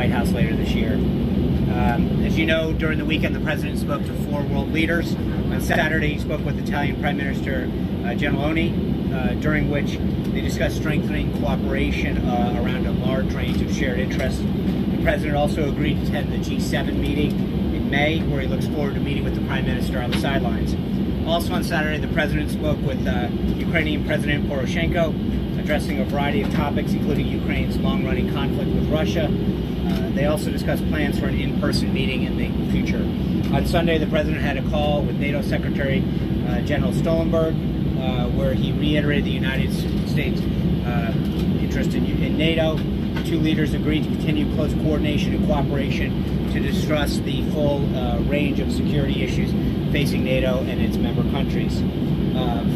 White House later this year. As you know, during the weekend, the president spoke to 4 world leaders. On Saturday, he spoke with Italian Prime Minister Gentiloni, during which they discussed strengthening cooperation around a large range of shared interests. The president also agreed to attend the G7 meeting in May, where he looks forward to meeting with the Prime Minister on the sidelines. Also on Saturday, the president spoke with Ukrainian President Poroshenko, addressing a variety of topics, including Ukraine's long-running conflict with Russia. They also discussed plans for an in-person meeting in the future. On Sunday, the president had a call with NATO Secretary General Stoltenberg, where he reiterated the United States' interest in NATO. The 2 leaders agreed to continue close coordination and cooperation to discuss the full range of security issues facing NATO and its member countries.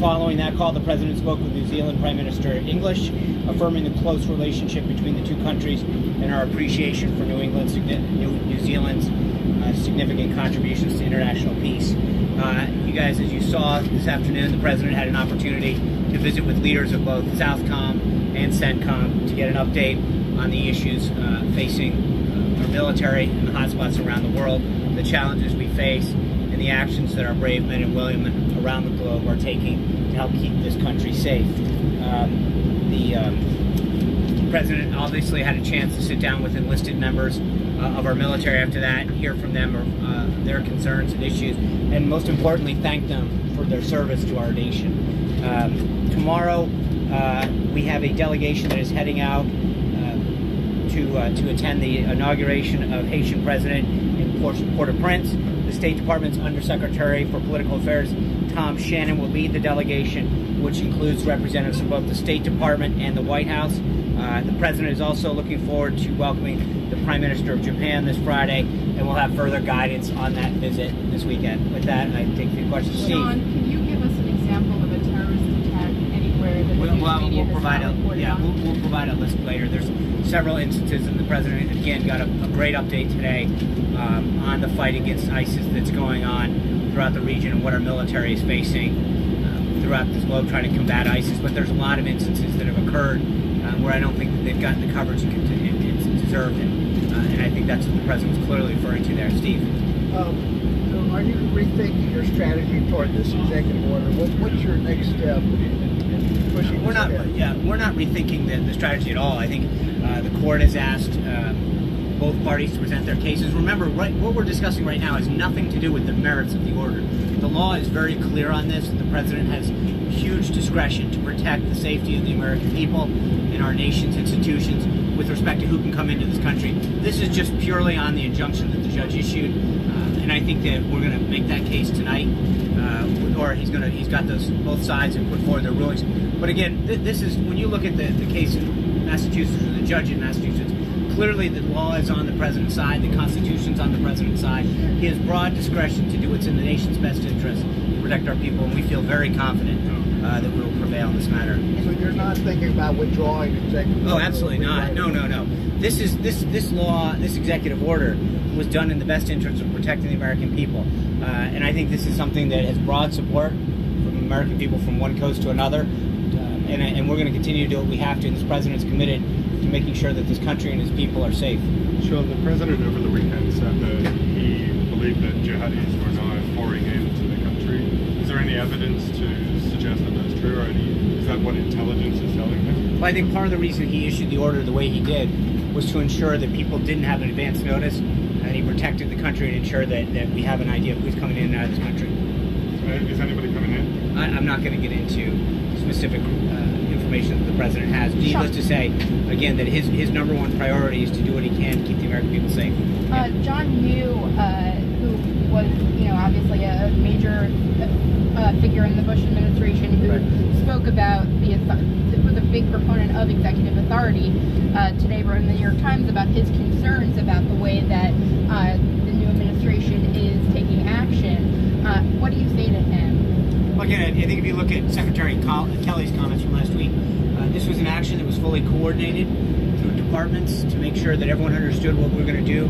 Following that call, the president spoke with New Zealand Prime Minister English, affirming the close relationship between the 2 countries and our appreciation for New Zealand's significant contributions to international peace. You guys, as you saw this afternoon, the president had an opportunity to visit with leaders of both Southcom and CENTCOM to get an update on the issues facing our military and the hotspots around the world, the challenges we face, and the actions that our brave men and women around the globe are taking to help keep this country safe. The president obviously had a chance to sit down with enlisted members of our military after that, hear from them their concerns and issues, and most importantly, thank them for their service to our nation. Tomorrow, we have a delegation that is heading out to attend the inauguration of Haitian President in Port-au-Prince. The State Department's Undersecretary for Political Affairs, Tom Shannon, will lead the delegation, which includes representatives from both the State Department and the White House. The president is also looking forward to welcoming the Prime Minister of Japan this Friday, and we'll have further guidance on that visit this weekend. With that, I take a few questions. Steve. Sean, can you give us an example of a terrorist attack anywhere that the news media has not reported on? We'll provide a list later. There's several instances, and the president again got a great update today on the fight against ISIS that's going on throughout the region and what our military is facing throughout this globe trying to combat ISIS. But there's a lot of instances that have occurred where I don't think that they've gotten the coverage it's deserved, and I think that's what the president was clearly referring to there. Steve. So are you rethinking your strategy toward this executive order? What's your next step in pushing We're not rethinking the strategy at all. I think the court has asked both parties to present their cases. Remember, what we're discussing right now has nothing to do with the merits of the order. The law is very clear on this. The president has huge discretion to protect the safety of the American people and our nation's institutions with respect to who can come into this country. This is just purely on the injunction that the judge issued, and I think that we're going to make that case tonight, or he's got those both sides and put forward their rulings. But again, this is when you look at the case in Massachusetts or the judge in Massachusetts. Clearly, the law is on the president's side. The Constitution's on the president's side. He has broad discretion to do what's in the nation's best interest to protect our people, and we feel very confident that we will prevail in this matter. So you're not thinking about withdrawing executive order? Oh, absolutely not. No. This law, this executive order, was done in the best interest of protecting the American people, and I think this is something that has broad support from American people from one coast to another, and we're going to continue to do what we have to. And this president's committed to making sure that this country and his people are safe. Sean, the president over the weekend said that he believed that jihadis were now pouring into the country. Is there any evidence to suggest that that's true, or is that what intelligence is telling him? Well, I think part of the reason he issued the order the way he did was to ensure that people didn't have an advance notice, and he protected the country and ensured that we have an idea of who's coming in and out of this country. Is anybody coming in? I'm not going to get into specific information that the president has. Needless to say, again, that his number one priority is to do what he can to keep the American people safe. John Yoo, who was, obviously a major figure in the Bush administration, who spoke about was a big proponent of executive authority, today wrote in the New York Times about his concerns about the way that the new administration is taking action. What do you say to him? Well, again, I think if you look at Secretary Kelly's comments from last week, this was an action that was fully coordinated through departments to make sure that everyone understood what we were going to do,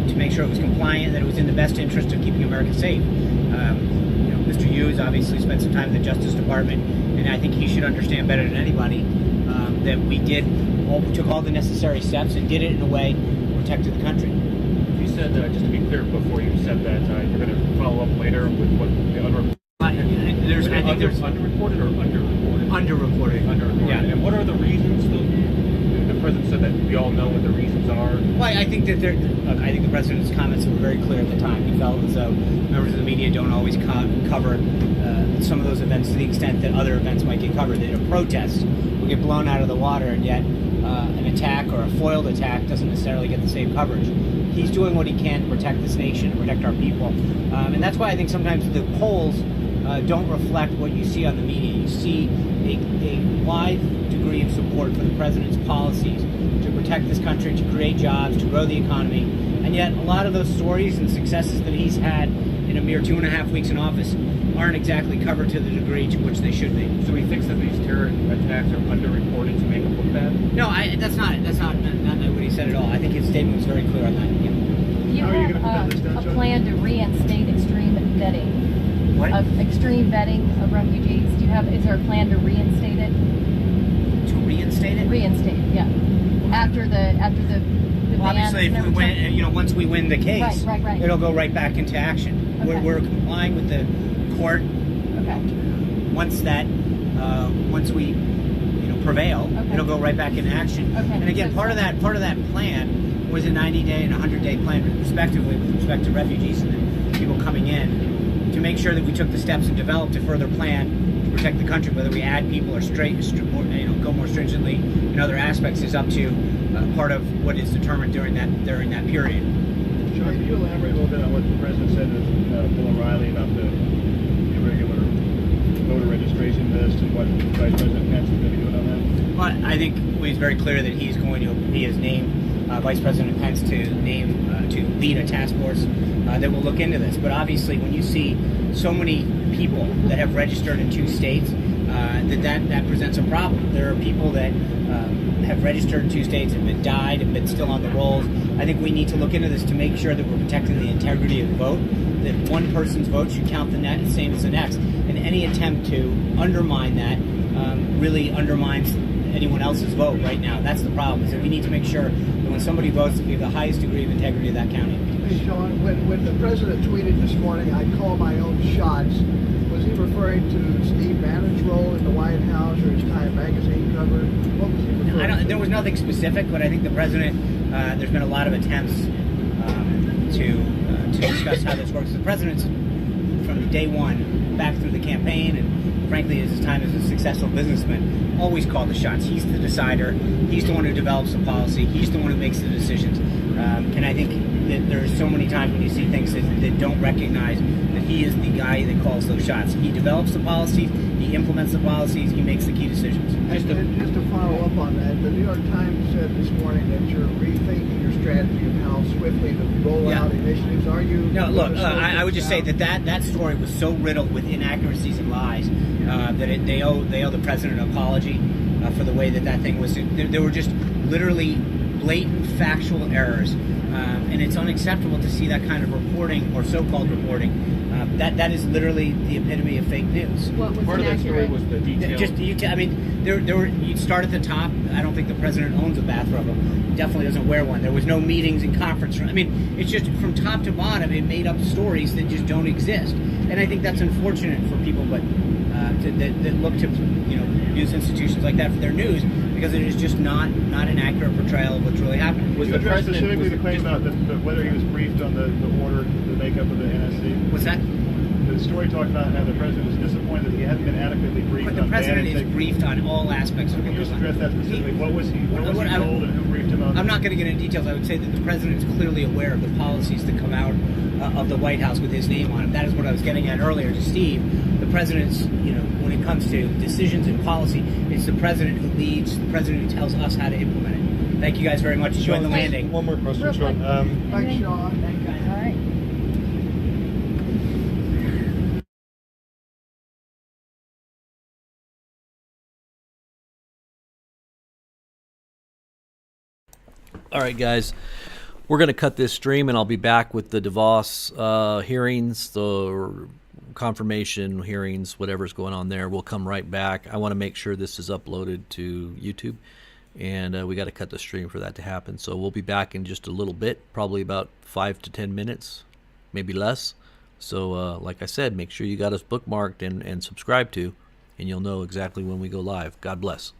to make sure it was compliant, that it was in the best interest of keeping America safe. Mr. Hughes obviously spent some time in the Justice Department, and I think he should understand better than anybody that we took all the necessary steps and did it in a way protected the country. You said, just to be clear, before you said that you're going to follow up later with what the unreported. I think there's Underreported or underreported? Underreported. Underreported. Yeah. And what are the reasons? The president said that we all know what the reasons are. Well, I think that look, I think the president's comments were very clear at the time. He felt as though members of the media don't always cover some of those events to the extent that other events might get covered. That a protest will get blown out of the water, and yet an attack or a foiled attack doesn't necessarily get the same coverage. He's doing what he can to protect this nation, to protect our people, and that's why I think sometimes the polls don't reflect what you see on the media. You see a wide degree of support for the president's policies to protect this country, to create jobs, to grow the economy, and yet a lot of those stories and successes that he's had in a mere 2.5 weeks in office aren't exactly covered to the degree to which they should be. So he thinks that these terror attacks are underreported to make him look bad? No, that's not what he said at all. I think his statement was very clear on that. Yeah. You How are you gonna have prevent this, Don a John? plan to reinstate extreme vetting. What? Of extreme vetting of refugees. Is there a plan to reinstate it? To reinstate it? Reinstate, yeah. After the Well, ban. obviously, if we win, once we win the case, Right. it'll go right back into action. Okay. We're complying with the court. Okay. Once we prevail, Okay. it'll go right back into action. Okay. And again, part of that plan was a 90-day and 100-day plan, respectively, with respect to refugees and the people coming in, to make sure that we took the steps and developed a further plan to protect the country. Whether we add people or go more stringently in other aspects is up to part of what is determined during that period. Sean, can you elaborate a little bit on what the president said to Bill O'Reilly about the irregular voter registration list and what Vice President Pence is going to be doing on that? Well, I think it was very clear that he has named Vice President Pence to lead a task force that will look into this. But obviously, when you see so many people that have registered in 2 states, that presents a problem. There are people that have registered in 2 states and been died and been still on the rolls. I think we need to look into this to make sure that we're protecting the integrity of the vote, that one person's vote should count the same as the next. And any attempt to undermine that really undermines anyone else's vote right now. That's the problem, is that we need to make sure that when somebody votes, that we have the highest degree of integrity of that county. Hey, Sean, when the president tweeted this morning, "I call my own shots," was he referring to Steve Bannon's role in the White House or his Time magazine cover? What was he referring to? There was nothing specific, but I think the president, there's been a lot of attempts to discuss how this works. The president's, from day one, back through the campaign, and frankly, his time as a successful businessman, always called the shots. He's the decider. He's the one who develops the policy. He's the one who makes the decisions. And I think that there are so many times when you see things that don't recognize that he is the guy that calls those shots. He develops the policies, he implements the policies, he makes the key decisions. Just to follow up on that, the New York Times said this morning that you're rethinking your strategy of how swiftly to roll out initiatives. Are you? No, look, gonna slow I would things just say down? that story was so riddled with inaccuracies and lies that they owe the president an apology for the way that thing was. There were just literally blatant factual errors, and it's unacceptable to see that kind of reporting or so-called reporting. That is literally the epitome of fake news. What was Part of that story inaccurate? was the detail. You'd start at the top. I don't think the president owns a bathrobe. He definitely doesn't wear one. There was no meetings and conference rooms. I mean, it's just from top to bottom, it made up stories that just don't exist. And I think that's unfortunate for people, but that look to news institutions like that for their news, because it is just not an accurate portrayal of what's really happening. Was You the address president specifically the claim just- about whether he was briefed on the order, the makeup of the NSC? What's that? The story talked about how the president was disappointed that he hadn't been adequately briefed But the on president is Bannon's. briefed on all aspects of Can what you goes just on. address that specifically? What was he I- told and who briefed him on? I'm not going to get into details. I would say that the president is clearly aware of the policies that come out of the White House with his name on it. That is what I was getting at earlier to Steve. The president's, when it comes to decisions and policy, it's the president who leads, the president who tells us how to implement it. Thank you guys very much. Enjoy the landing. One more question, Real Sean. quick. Thanks, Sean. All right. All right, guys, we're going to cut this stream, and I'll be back with the DeVos hearings, the confirmation hearings, whatever's going on there. We'll come right back. I want to make sure this is uploaded to YouTube, and we got to cut the stream for that to happen. So we'll be back in just a little bit, probably about 5 to 10 minutes, maybe less. So like I said, make sure you got us bookmarked and subscribed to, and you'll know exactly when we go live. God bless.